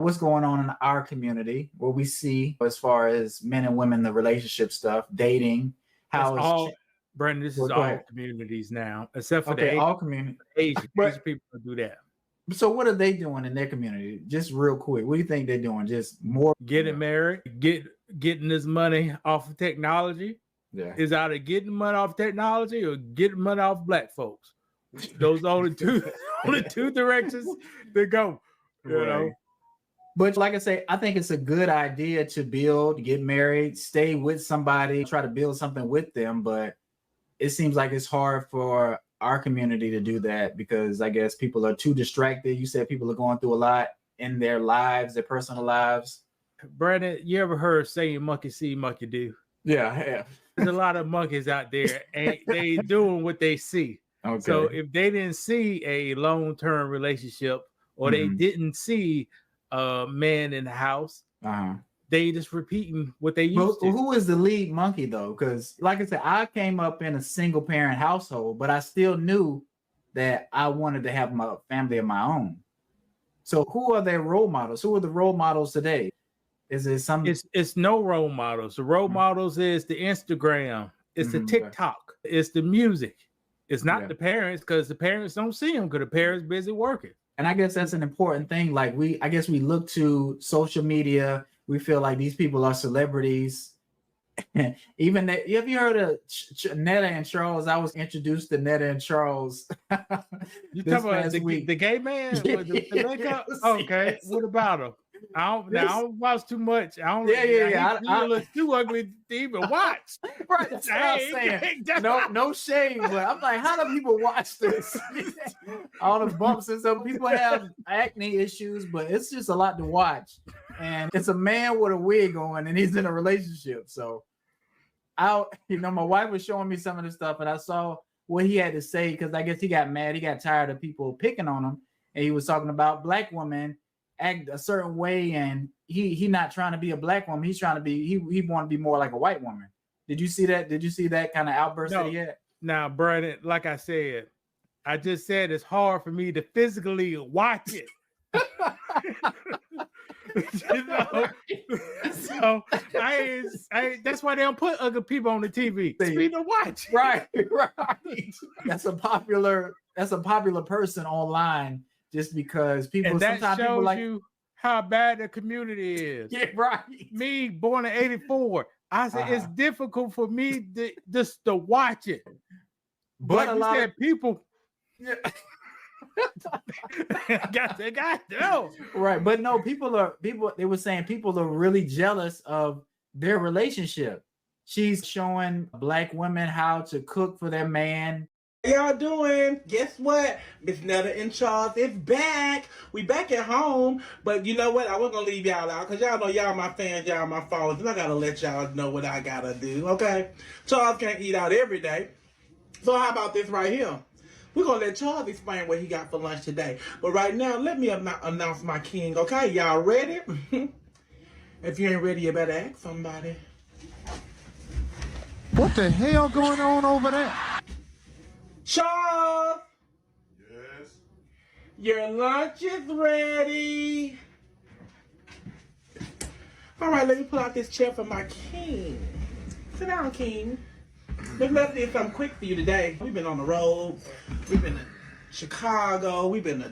what's going on in our community, what we see as far as men and women, the relationship stuff, dating, how it's it's all, Brandon, this is Well, go all ahead. communities now, except for Okay, the all community. Asian But people do that. so what are they doing in their community? Just real quick, what do you think they're doing? Just more Getting married, getting this money off of technology. Yeah. Is either getting money off technology or getting money off black folks. Those are only two directions to go. You know. But like I say, I think it's a good idea to build, get married, stay with somebody, try to build something with them. But it seems like it's hard for our community to do that because I guess people are too distracted. You said people are going through a lot in their lives, their personal lives. Brandon, you ever heard saying monkey see, monkey do? Yeah, I have. There's a lot of monkeys out there and they doing what they see. Okay. So if they didn't see a long-term relationship or they didn't see a man in the house, they just repeating what they used to. Who is the lead monkey though? Because like I said, I came up in a single parent household, but I still knew that I wanted to have my family of my own. So who are their role models? Who are the role models today? Is it some? It's no role models. The role models is the Instagram, it's the TikTok, it's the music. It's not the parents because the parents don't see them because the parents busy working. And I guess that's an important thing. Like I guess we look to social media. We feel like these people are celebrities. Even have you heard of Netta and Charles? I was introduced to Netta and Charles. You talking about the gay man with the makeup? Okay, yes. What about him? I don't watch too much. I don't. I look too ugly to even watch. Right, that's what I'm saying. No shame, but I'm like, how do people watch this? All the bumps and stuff. People have acne issues, but it's just a lot to watch. And it's a man with a wig on, and he's in a relationship. So, my wife was showing me some of the stuff, and I saw what he had to say because I guess he got mad. He got tired of people picking on him, and he was talking about black women act a certain way, and he not trying to be a black woman. He's trying to be he want to be more like a white woman. Did you see that? Did you see that kind of outburst that he had? Now, Brandon, like I said, I just said it's hard for me to physically watch it. So that's why they don't put ugly people on the TV. It's me to watch. Right. That's a popular person online. Just because people, and that sometimes shows people like you how bad the community is. Yeah, right. Me, born in #84, I said it's difficult for me to watch it. But like you said, people. Yeah. they got no. Right, but no, people. They were saying people are really jealous of their relationship. She's showing black women how to cook for their man. Y'all doing? Guess what? Miss Netta and Charles is back. We back at home, but you know what? I wasn't gonna leave y'all out because y'all know y'all my fans, y'all my followers, and I gotta let y'all know what I gotta do. Okay? Charles can't eat out every day, so how about this right here? We're gonna let Charles explain what he got for lunch today. But right now, let me announce my king. Okay? Y'all ready? If you ain't ready, you better ask somebody. What the hell going on over there? Charles! Yes? Your lunch is ready. All right, let me pull out this chair for my king. Sit down, king. Let's do something quick for you today. We've been on the road. We've been to Chicago. We've been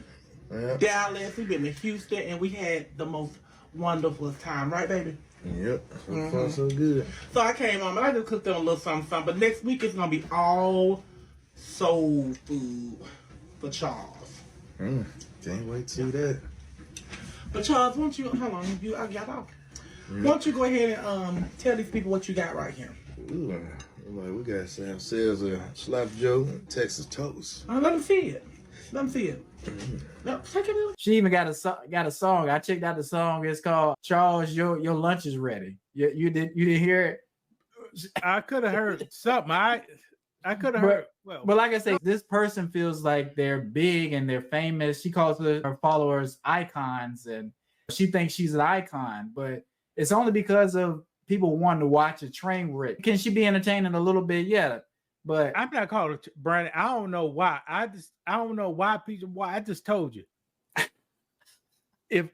to Dallas. We've been to Houston. And we had the most wonderful time. Right, baby? Yep. So far, so good. So I came on, and I just cooked them a little something. But next week, it's going to be all soul food for Charles. Can't wait to see that. But Charles, why don't you, hold on, I got off. Why don't you go ahead and tell these people what you got right here? Ooh, like we got ourselves a Slap Joe Texas toast. Let them see it. Let them see it. No, she even got a song. I checked out the song. It's called Charles, Your Lunch is Ready. You didn't hear it? I could have heard something. I could have heard. Well, but like I say, this person feels like they're big and they're famous. She calls her followers icons, and she thinks she's an icon. But it's only because of people wanting to watch a train wreck. Can she be entertaining a little bit? Yeah, but I'm not calling it Brandon. I don't know why. I don't know why people. Why I just told you. If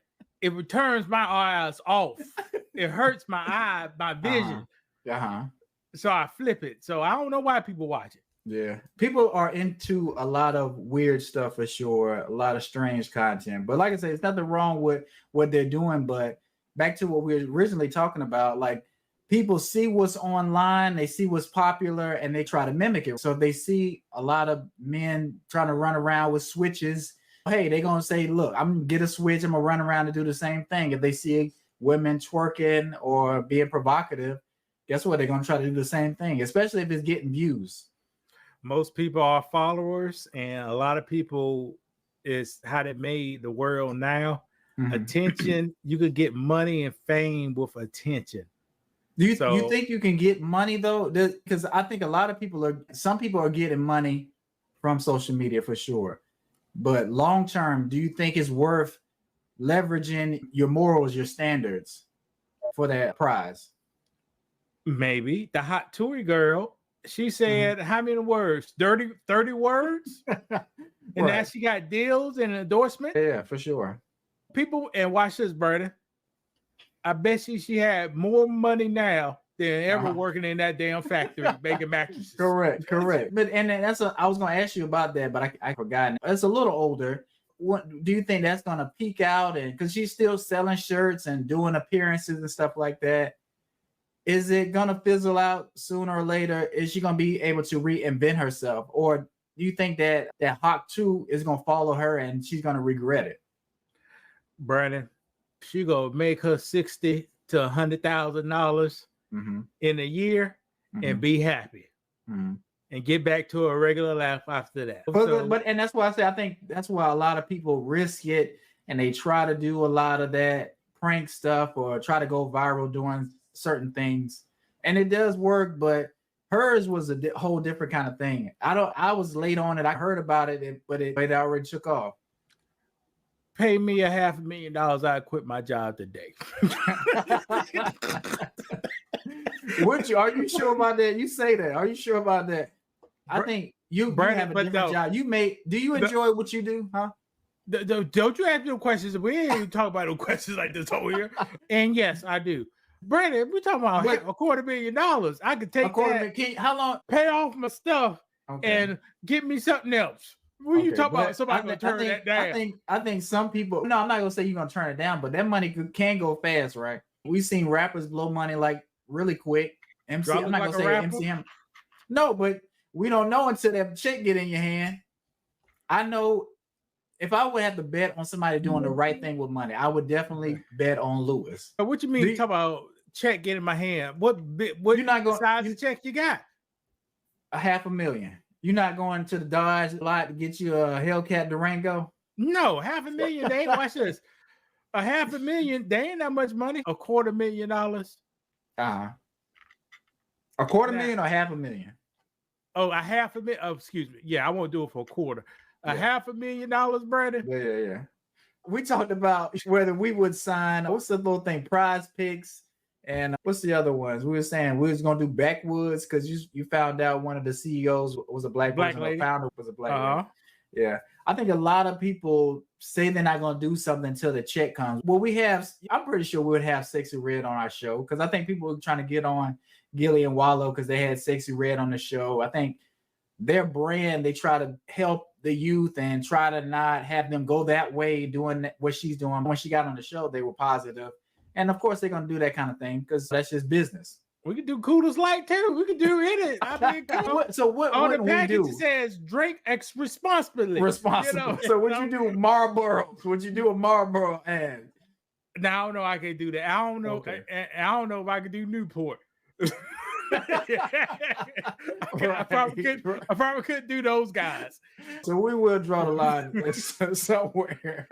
it turns my eyes off. It hurts my vision. So I flip it. So I don't know why people watch it. Yeah, people are into a lot of weird stuff for sure, a lot of strange content. But like I said, it's nothing wrong with what they're doing. But back to what we were originally talking about, like people see what's online, they see what's popular, and they try to mimic it. So if they see a lot of men trying to run around with switches, hey, they're gonna say, look, I'm gonna get a switch, I'm gonna run around and do the same thing. If they see women twerking or being provocative, guess what? They're gonna try to do the same thing, especially if it's getting views. Most people are followers, and a lot of people is how they made the world now. Attention, you could get money and fame with attention. Do you think you can get money though? Because I think a lot of some people are getting money from social media for sure. But long term, do you think it's worth leveraging your morals, your standards for that prize? Maybe. The hot Tory girl, she said, how many words? 30 words? And now she got deals and endorsements? Yeah, for sure. People, and watch this, Brandon. I bet she had more money now than ever working in that damn factory making mattresses. Correct. But I was going to ask you about that, but I forgot. It's a little older. What do you think that's going to peak out? And because she's still selling shirts and doing appearances and stuff like that, is it going to fizzle out sooner or later? Is she going to be able to reinvent herself, or do you think that Hawk 2 is going to follow her and she's going to regret it? Brandon, she gonna make her $60,000 to $100,000 in a year and be happy and get back to a regular life after that. But that's why I say I think that's why a lot of people risk it and they try to do a lot of that prank stuff or try to go viral doing certain things, and it does work. But hers was a whole different kind of thing. I was late on it. I heard about it, but it already took off. Pay me $500,000, I quit my job today. Are you sure about that? You say that. Are you sure about that? I think you have a different job. Do you enjoy what you do, huh? Don't you ask me questions? We ain't even talk about no questions like this over here. And yes, I do. Brandon, we're talking about $250,000. I could take that. How long? Pay off my stuff and get me something else. What are you talking about? Somebody gonna turn that down? I think some people. No, I'm not gonna say you're gonna turn it down, but that money can go fast, right? We've seen rappers blow money like really quick. I'm not gonna say MC Hammer. No, but we don't know until that check get in your hand. I know if I would have to bet on somebody doing the right thing with money, I would definitely bet on Lewis. What you mean? Talk about check get in my hand. What you're not going size the check you got? $500,000. You're not going to the Dodge lot to get you a Hellcat Durango? No, $500,000. They ain't watch this. $500,000. They ain't that much money. $250,000. $250,000 or $500,000? Oh, $500,000. Oh, excuse me. Yeah, I won't do it for a quarter. $500,000, Brandon. Yeah. We talked about whether we would sign. What's the little thing? Prize Picks. And what's the other ones? We were saying we was gonna do Backwoods because you found out one of the CEOs was a black person, lady. The founder was a black lady. Yeah, I think a lot of people say they're not gonna do something until the check comes. Well, I'm pretty sure we would have Sexy Red on our show because I think people were trying to get on Gilly and Wallow because they had Sexy Red on the show. I think their brand, they try to help the youth and try to not have them go that way doing what she's doing. When she got on the show, they were positive. And of course, they're going to do that kind of thing because that's just business. We could do Kudos Light too. We could do it. I mean, what on the package do? It says drink responsibly. Responsible. You know? So what you do Marlboro? What you do a Marlboro ad? Now I don't know I can do that. I don't know. Okay. I don't know if I could do Newport. I probably couldn't do those guys. So we will draw the line somewhere.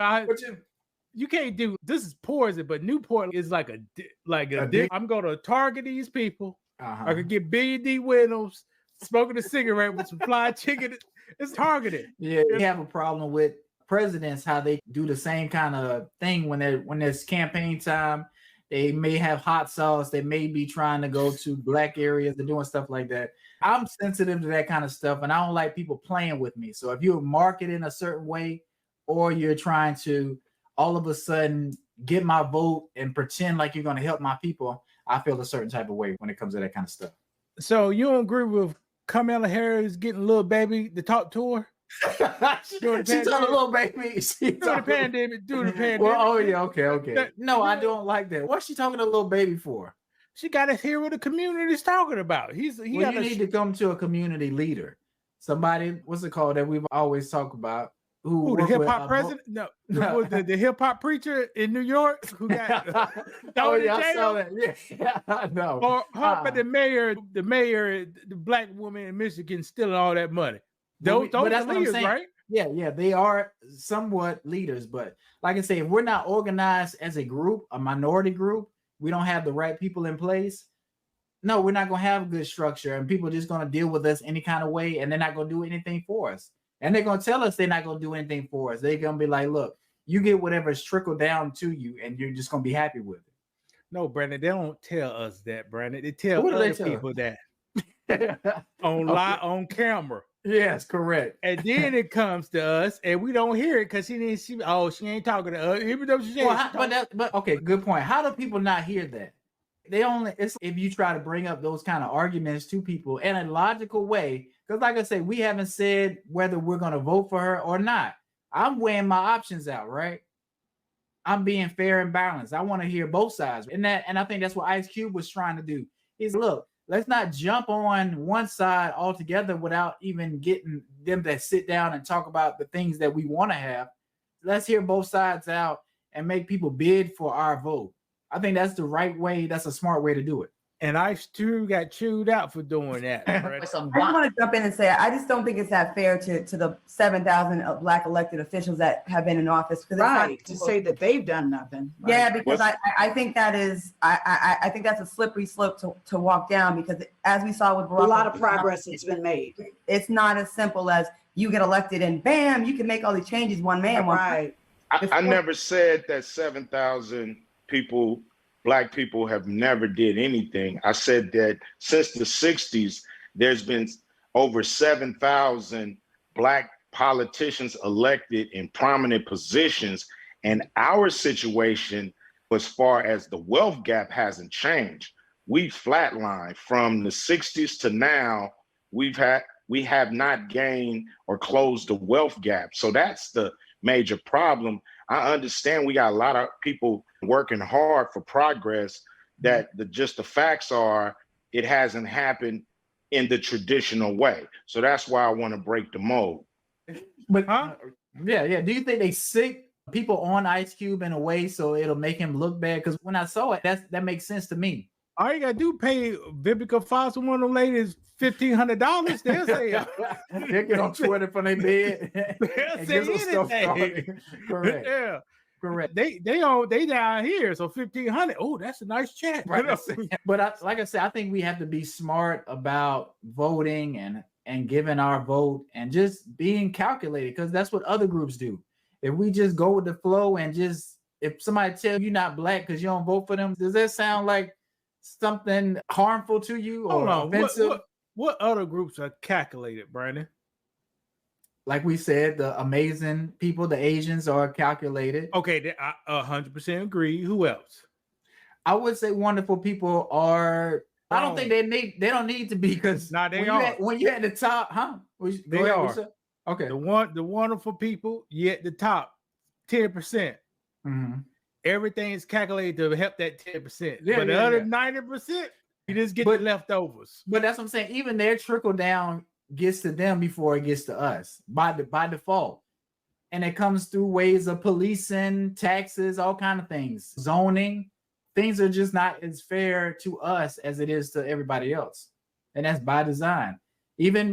You can't do this is poison, but Newport is like a dick. I'm gonna target these people. I could get Billy D. Reynolds smoking a cigarette with some fried chicken. It's targeted. Yeah, we have a problem with presidents how they do the same kind of thing when there's campaign time. They may have hot sauce. They may be trying to go to black areas. They're doing stuff like that. I'm sensitive to that kind of stuff, and I don't like people playing with me. So if you're marketing a certain way, or you're trying to all of a sudden get my vote and pretend like you're going to help my people, I feel a certain type of way when it comes to that kind of stuff. So you don't agree with Kamala Harris getting Lil Baby to talk to her? She told a little baby. During the pandemic. Well, oh yeah, okay. No, I don't like that. What's she talking to Lil Baby for? She got to hear what the community is talking about. You need to come to a community leader. Somebody, what's it called that we've always talked about? Who the hip hop president? No, the hip hop preacher in New York who got I saw that. Yeah, no. But the mayor, the black woman in Michigan stealing all that money. Those are leaders, right? Yeah, they are somewhat leaders, but like I say, if we're not organized as a group, a minority group, we don't have the right people in place. No, we're not gonna have a good structure, and people are just gonna deal with us any kind of way, and they're not gonna do anything for us. And they're gonna tell us they're not gonna do anything for us. They're gonna be like, "Look, you get whatever's trickled down to you, and you're just gonna be happy with it." No, Brandon, they don't tell us that, Brandon. They tell other people that on camera. Yes, correct. And then it comes to us, and we don't hear it because she ain't talking to us, even though she but okay, good point. How do people not hear that? It's if you try to bring up those kind of arguments to people in a logical way, because like I say, we haven't said whether we're going to vote for her or not. I'm weighing my options out, right? I'm being fair and balanced. I want to hear both sides, and I think that's what Ice Cube was trying to do. He's look. Let's not jump on one side altogether without even getting them to sit down and talk about the things that we want to have. Let's hear both sides out and make people bid for our vote. I think that's the right way. That's a smart way to do it. And Ice Cube got chewed out for doing that. I just want to jump in and say, I just don't think it's that fair to the 7,000 Black elected officials that have been in office. Right, to say that they've done nothing. Right? Yeah, because I think that is, I think that's a slippery slope to walk down, because as we saw with Barack, a lot of progress has been made. It's not as simple as you get elected and bam, you can make all these changes one man. Right. I never said that 7,000 people, Black people, have never did anything. I said that since the 60s, there's been over 7,000 Black politicians elected in prominent positions. And our situation, as far as the wealth gap, hasn't changed. We flatlined from the 60s to now. We have not gained or closed the wealth gap. So that's the major problem. I understand we got a lot of people working hard for progress, that the facts are it hasn't happened in the traditional way. So that's why I want to break the mold. But yeah. Do you think they sick people on Ice Cube in a way so it'll make him look bad? Because when I saw it, that makes sense to me. All you gotta do pay Vivica Fox, one of them ladies, $1,500. They'll say they get on Twitter from their bed. They'll say anything. Correct. Yeah. Correct. They down here, so $1,500. Oh, that's a nice check. Right. But like I said, I think we have to be smart about voting and giving our vote and just being calculated, because that's what other groups do. If we just go with the flow and just, if somebody tells you you're not Black because you don't vote for them, does that sound like something harmful to you or offensive? What other groups are calculated, Brandon? Like we said, the amazing people, the Asians, are calculated. Okay, I 100% agree. Who else? I would say wonderful people are. I don't think they don't need to be, because when you're at the top, huh? They are. Okay. The wonderful people, you at the top, 10%. Mm-hmm. Everything is calculated to help that 10%. But the other 90%, you just get the leftovers. But that's what I'm saying. Even their trickle down gets to them before it gets to us by default. And it comes through ways of policing, taxes, all kind of things, zoning. Things are just not as fair to us as it is to everybody else. And that's by design. Even